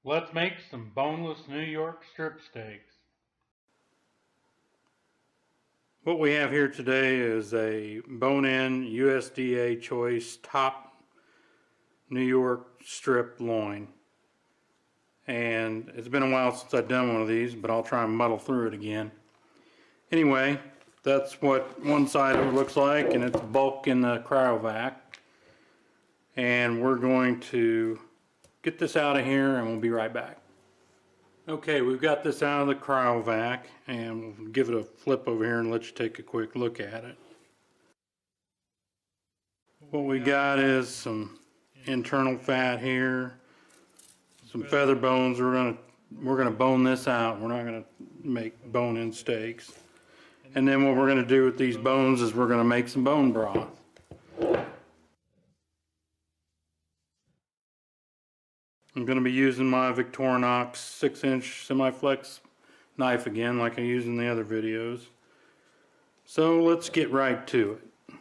Let's make some boneless New York strip steaks. What we have here today is a bone-in USDA choice top New York strip loin. And it's been a while since I've done one of these, but I'll try and muddle through it again. Anyway, that's what one side of it looks like, and it's bulk in the cryovac. And we're going to get this out of here and we'll be right back. Okay, we've got this out of the cryovac, and we'll give it a flip over here and let you take a quick look at it. What we got is some internal fat here, some feather bones. We're gonna bone this out. We're not gonna make bone-in steaks. And then what we're gonna do with these bones is we're gonna make some bone broth. I'm going to be using my Victorinox 6-inch semi-flex knife again, like I used in the other videos. So let's get right to it.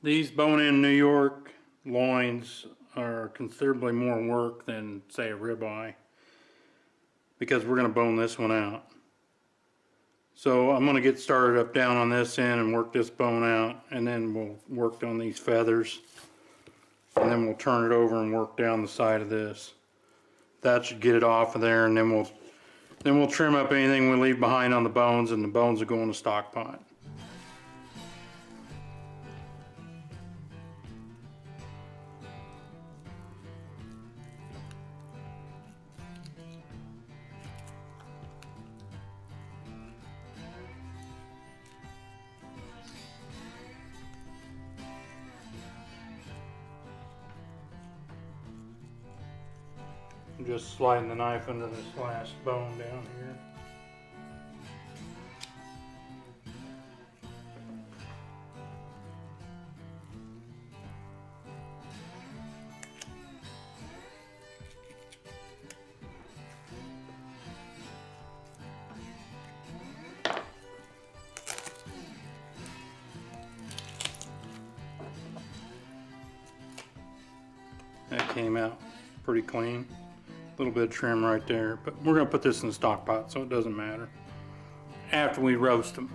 These bone-in New York loins are considerably more work than, say, a ribeye, because we're going to bone this one out. So I'm going to get started up down on this end and work this bone out, and then we'll work on these feathers, and then we'll turn it over and work down the side of this. That should get it off of there, and then we'll trim up anything we leave behind on the bones, and the bones will go in the stock pot. I'm just sliding the knife under this last bone down here. That came out pretty clean. A little bit of trim right there, but we're going to put this in the stock pot, so it doesn't matter after we roast them.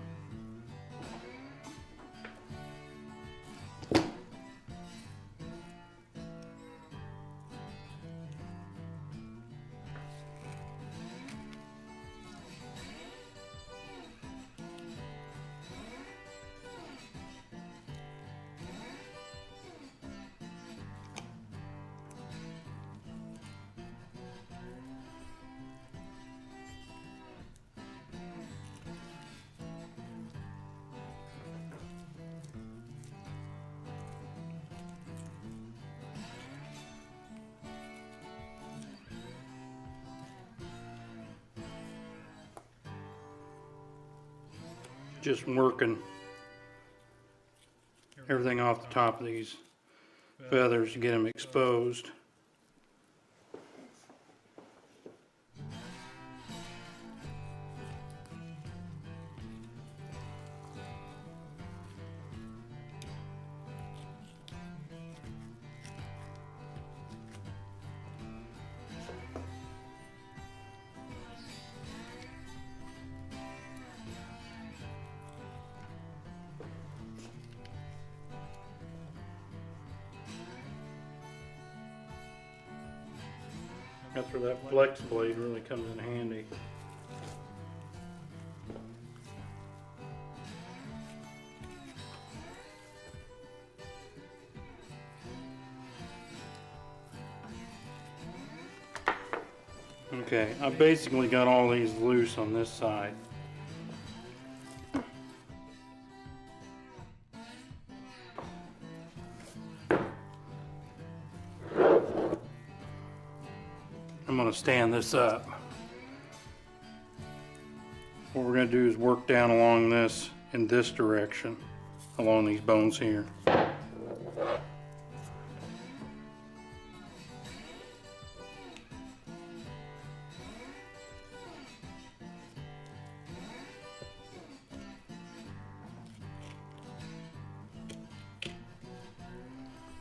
Just working everything off the top of these feathers to get them exposed. That's where that flex blade really comes in handy. Okay, I basically got all these loose on this side. I'm going to stand this up. What we're going to do is work down along this in this direction, along these bones here.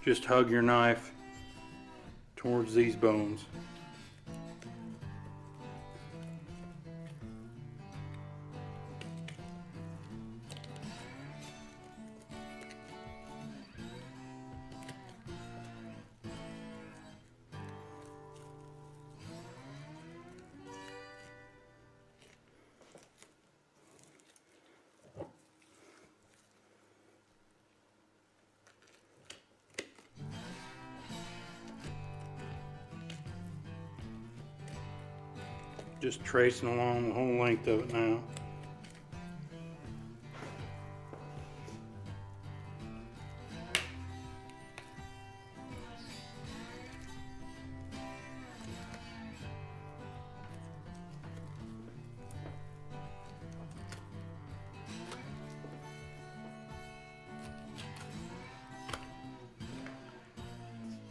Just hug your knife towards these bones. Just tracing along the whole length of it now.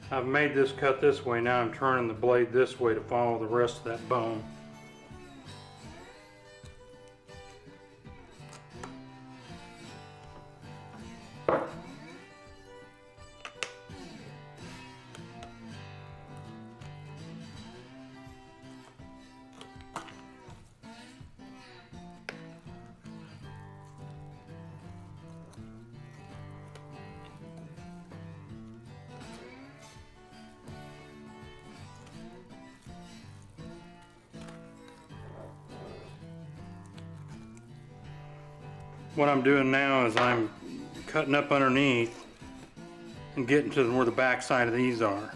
I've made this cut this way, now I'm turning the blade this way to follow the rest of that bone. What I'm doing now is I'm cutting up underneath and getting to where the back side of these are.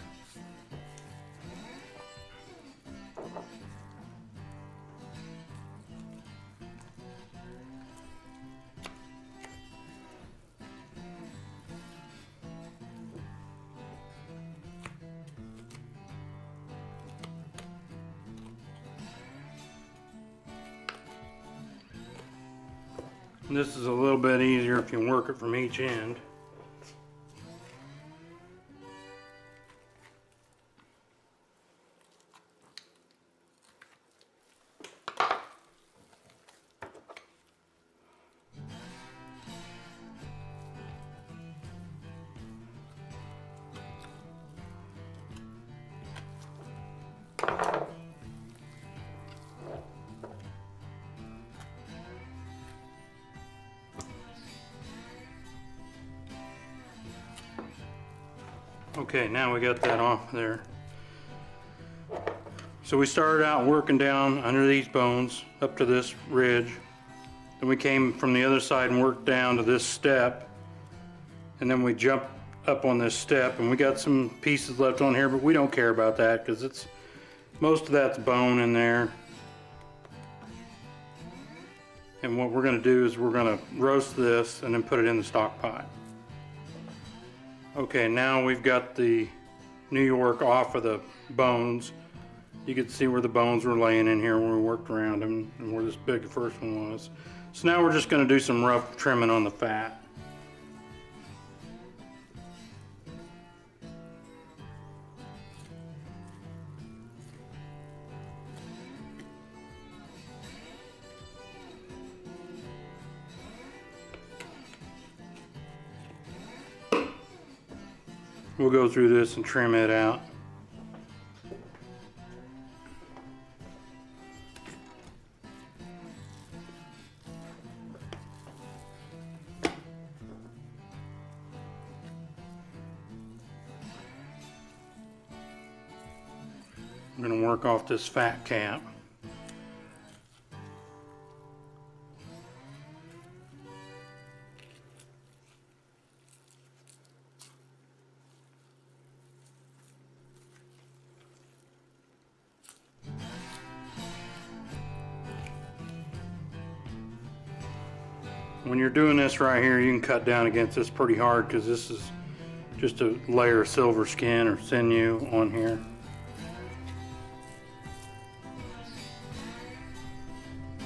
This is a little bit easier if you work it from each end. Okay, now we got that off there. So we started out working down under these bones up to this ridge. Then we came from the other side and worked down to this step. And then we jumped up on this step, and we got some pieces left on here, but we don't care about that because it's most of that's bone in there. And what we're going to do is we're going to roast this and then put it in the stock pot. Okay, now we've got the New York off of the bones. You can see where the bones were laying in here when we worked around them and where this big the first one was. So now we're just going to do some rough trimming on the fat. We'll go through this and trim it out. I'm going to work off this fat cap. When you're doing this right here, you can cut down against this pretty hard because this is just a layer of silver skin or sinew on here.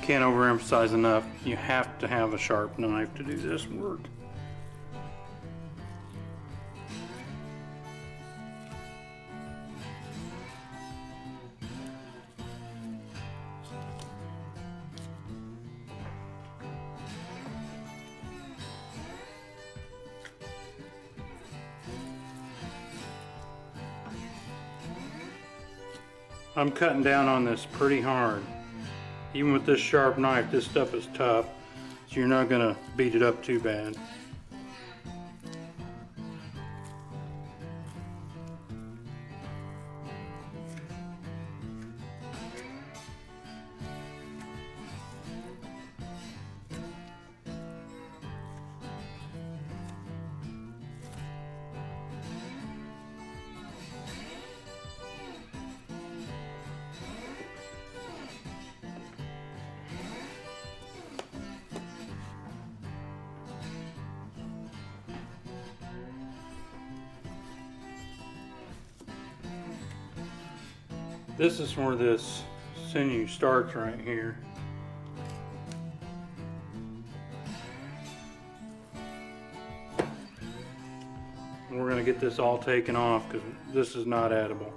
Can't overemphasize enough, you have to have a sharp knife to do this work. I'm cutting down on this pretty hard. Even with this sharp knife, this stuff is tough, so you're not going to beat it up too bad. This is where this sinew starts right here. And we're going to get this all taken off because this is not edible.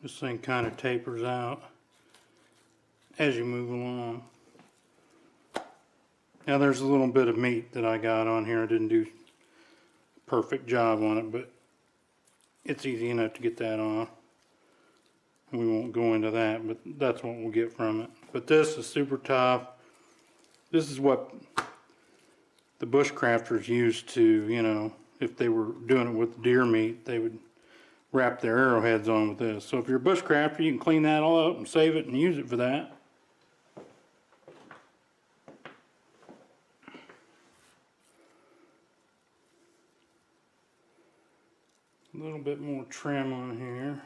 This thing kind of tapers out as you move along. Now there's a little bit of meat that I got on here. I didn't do a perfect job on it, but it's easy enough to get that off. We won't go into that, but that's what we'll get from it. But this is super tough. This is what the bushcrafters used to, you know, if they were doing it with deer meat, they would wrap their arrowheads on with this. So if you're a bushcrafter, you can clean that all up and save it and use it for that. A little bit more trim on here.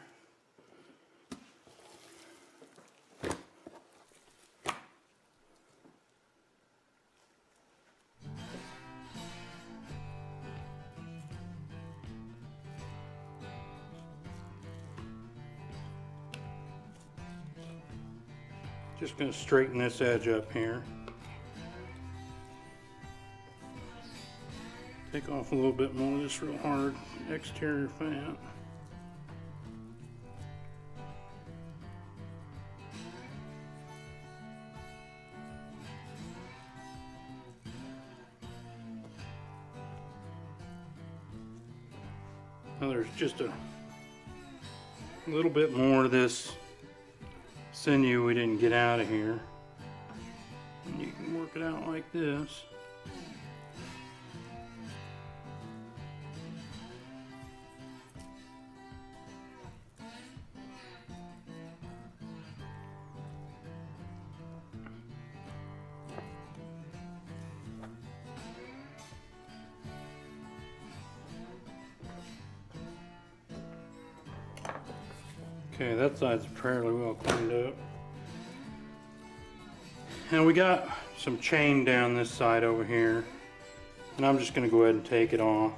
Just going to straighten this edge up here. Take off a little bit more of this real hard exterior fat. Now there's just a little bit more of this sinew we didn't get out of here. And you can work it out like this. Okay, that side's fairly well cleaned up. And we got some chain down this side over here. And I'm just going to go ahead and take it off.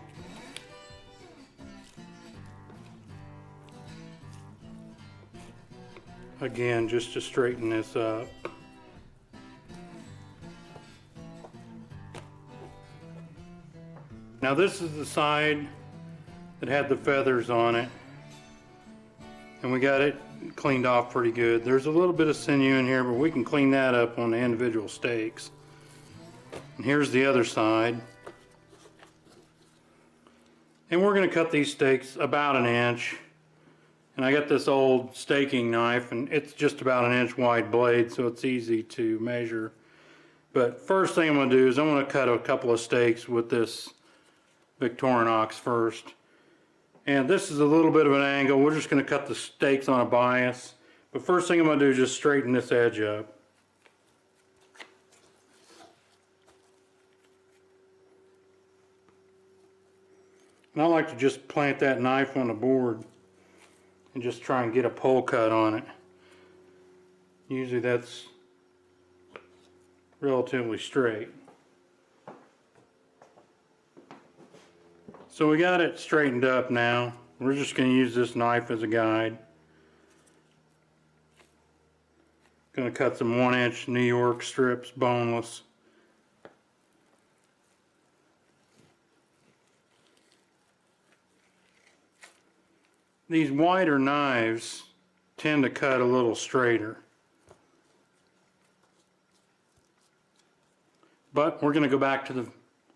Again, just to straighten this up. Now this is the side that had the feathers on it. And we got it cleaned off pretty good. There's a little bit of sinew in here, but we can clean that up on the individual steaks. And here's the other side. And we're going to cut these steaks about 1 inch. And I got this old staking knife, and it's just about an inch wide blade, so it's easy to measure. But first thing I'm going to do is I'm going to cut a couple of steaks with this Victorinox first. And this is a little bit of an angle. We're just going to cut the steaks on a bias. But first thing I'm going to do is just straighten this edge up. And I like to just plant that knife on the board and just try and get a pole cut on it. Usually that's relatively straight. So we got it straightened up now. We're just going to use this knife as a guide. Going to cut some 1-inch New York strips, boneless. These wider knives tend to cut a little straighter. But we're going to go back to the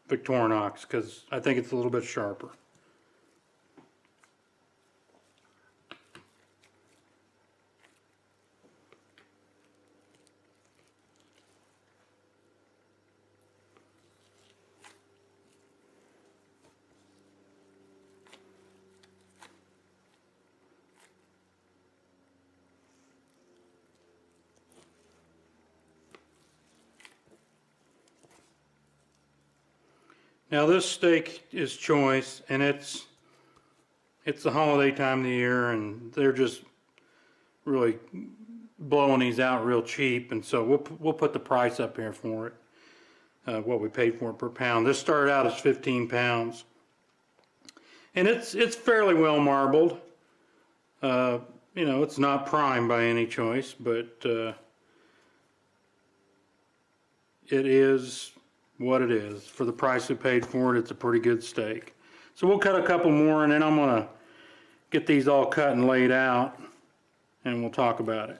Victorinox because I think it's a little bit sharper. Now this steak is choice, and it's the holiday time of the year, and they're just really blowing these out real cheap, and so we'll put the price up here for it, what we paid for it per pound. This started out as 15 pounds, and it's fairly well marbled. You know, it's not prime by any choice, but it is what it is. For the price we paid for it, it's a pretty good steak. So we'll cut a couple more, and then I'm going to get these all cut and laid out, and we'll talk about it.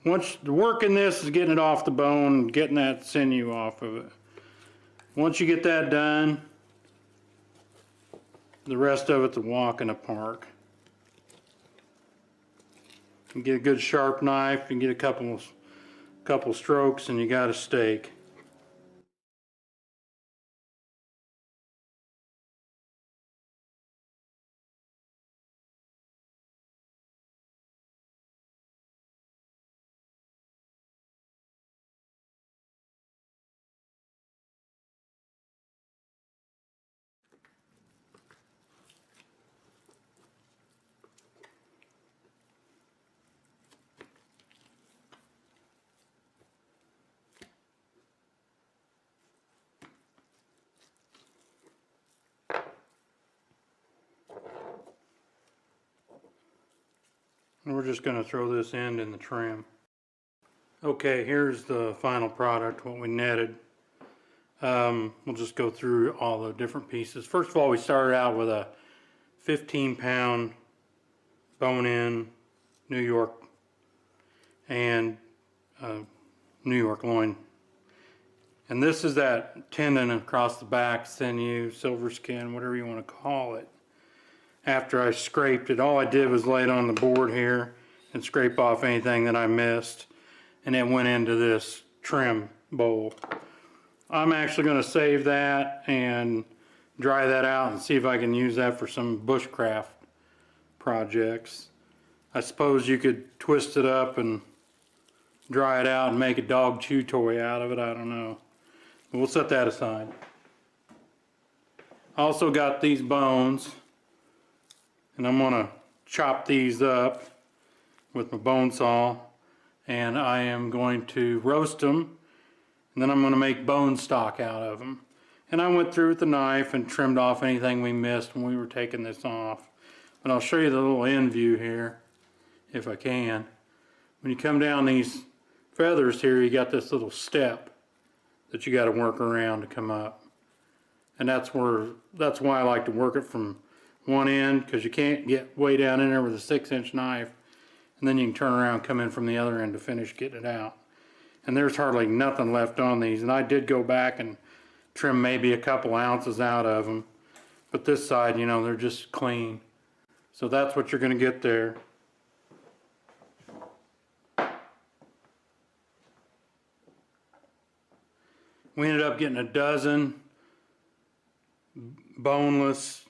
Once the work in this is getting it off the bone, getting that sinew off of it. Once you get that done, the rest of it's a walk in the park. You get a good sharp knife, and get a couple strokes, and you got a steak. And we're just going to throw this end in the trim. Okay, here's the final product, what we netted. We'll just go through all the different pieces. First of all, we started out with a 15-pound bone-in New York and New York loin. And this is that tendon across the back, sinew, silver skin, whatever you want to call it. After I scraped it, all I did was lay it on the board here and scrape off anything that I missed, and it went into this trim bowl. I'm actually going to save that and dry that out and see if I can use that for some bushcraft projects. I suppose you could twist it up and dry it out and make a dog chew toy out of it. I don't know. But we'll set that aside. I also got these bones, and I'm going to chop these up with my bone saw, and I am going to roast them, and then I'm going to make bone stock out of them. And I went through with the knife and trimmed off anything we missed when we were taking this off. But I'll show you the little end view here, if I can. When you come down these feathers here, you got this little step that you got to work around to come up. And that's why I like to work it from one end, because you can't get way down in there with a 6-inch knife, and then you can turn around and come in from the other end to finish getting it out. And there's hardly nothing left on these, and I did go back and trim maybe a couple ounces out of them, but this side, you know, they're just clean. So that's what you're going to get there. We ended up getting a dozen boneless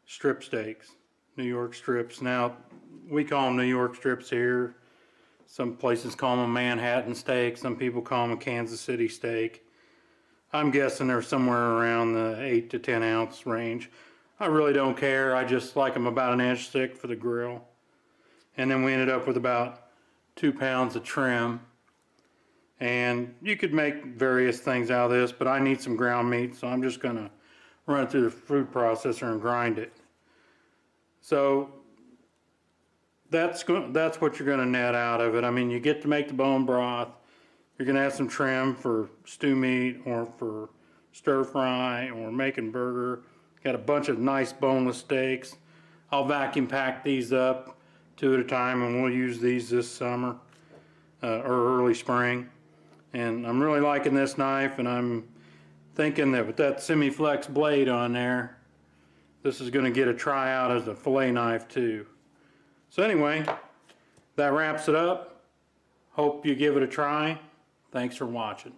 strip steaks, New York strips. Now, we call them New York strips here. Some places call them a Manhattan steak. Some people call them a Kansas City steak. I'm guessing they're somewhere around the 8 to 10 ounce range. I really don't care. I just like them about an inch thick for the grill. And then we ended up with about 2 pounds of trim. And you could make various things out of this, but I need some ground meat, so I'm just going to run it through the food processor and grind it. So that's what you're going to net out of it. I mean, you get to make the bone broth. You're going to have some trim for stew meat or for stir fry or making burger. Got a bunch of nice boneless steaks. I'll vacuum pack these up 2 at a time, and we'll use these this summer or early spring. And I'm really liking this knife, and I'm thinking that with that semi-flex blade on there, this is going to get a try out as a fillet knife too. So anyway, that wraps it up. Hope you give it a try. Thanks for watching.